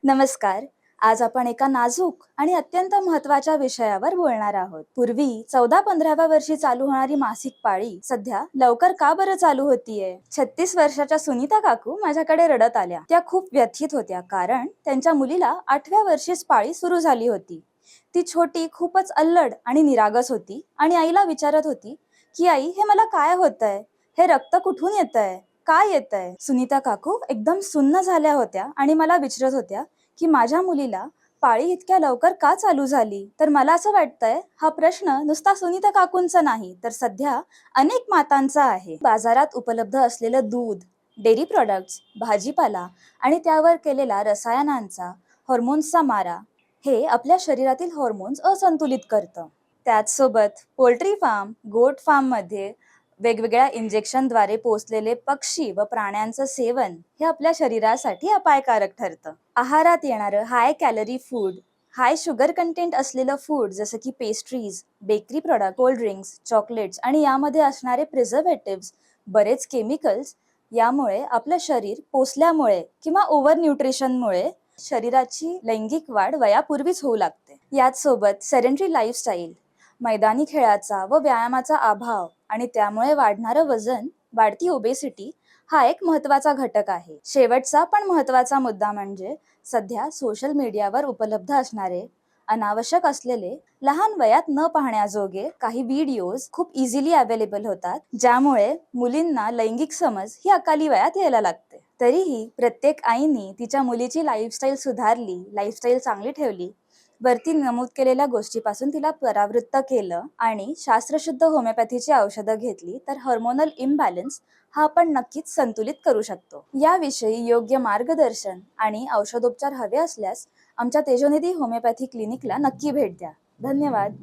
नमस्कार. आज आपण एका नाजूक आणि अत्यंत महत्त्वाच्या विषयावर बोलणार आहोत. पूर्वी 14-15व्या वर्षी चालू होणारी मासिक पाळी सध्या लवकर का बरं चालू होतीये? 36 वर्षाच्या सुनीता काकू माझ्याकडे रडत आल्या. त्या खूप व्यथित होत्या कारण त्यांच्या मुलीला 8व्या वर्षीच पाळी सुरू झाली होती. ती छोटी खूपच अल्लड आणि निरागस होती आणि आईला विचारत होती की आई, हे मला काय होतंय? हे रक्त कुठून येतंय? काय येतंय? सुनीता काकू एकदम सुन्न झाल्या होत्या आणि मला विचारत होत्या की माझ्या मुलीला पाळी इतक्या लवकर का चालू झाली? तर मला असं वाटतंय हा प्रश्न नुसता सुनीता काकूंचा नाही तर सध्या अनेक मातांचा आहे. बाजारात उपलब्ध असलेलं दूध, डेअरी प्रॉडक्ट्स, भाजीपाला आणि त्यावर केलेला रसायनांचा, हॉर्मोन्सचा मारा हे आपल्या शरीरातील हॉर्मोन्स असंतुलित करतं. त्याचसोबत पोल्ट्री फार्म, गोट फार्म मध्ये वेगवेगळ्या इंजेक्शनद्वारे पोसलेले पक्षी व प्राण्यांचं सेवन हे आपल्या शरीरासाठी अपायकारक ठरतं. आहारात येणारं हाय कॅलरी फूड, हाय शुगर कंटेंट असलेलं फूड जसं की pastries, bakery product, cold drinks, chocolates आणि यामध्ये असणारे प्रिझर्वेटिव्स, बरेच केमिकल्स यामुळे आपलं शरीर पोसल्यामुळे किंवा ओव्हर न्यूट्रिशनमुळे शरीराची लैंगिक वाढ वयापूर्वीच होऊ लागते. याच सोबत सेडेंटरी लाईफस्टाईल, मैदानी खेळाचा व व्यायामाचा अभाव आणि त्यामुळे वाढणारं वजन, वाढती ओबेसिटी हा एक महत्त्वाचा घटक आहे. शेवटचा पण महत्त्वाचा मुद्दा म्हणजे सध्या सोशल मीडियावर उपलब्ध असणारे अनावश्यक असलेले लहान वयात न पाहण्याजोगे काही व्हिडिओज खूप इझिली अवेलेबल होतात, ज्यामुळे मुलींना लैंगिक समज ही अकाली वयात यायला लागते. तरीही प्रत्येक आईने तिच्या मुलीची लाईफस्टाईल सुधारली, लाईफस्टाईल चांगली ठेवली, वरती नमूद केलेल्या गोष्टीपासून तिला परावृत्त केलं आणि शास्त्रशुद्ध होमिओपॅथीची औषधं घेतली तर हार्मोनल इम्बॅलन्स हा आपण नक्कीच संतुलित करू शकतो. याविषयी योग्य मार्गदर्शन आणि औषधोपचार हवे असल्यास आमच्या तेजोनिधी होमिओपॅथी क्लिनिकला नक्की भेट द्या. धन्यवाद.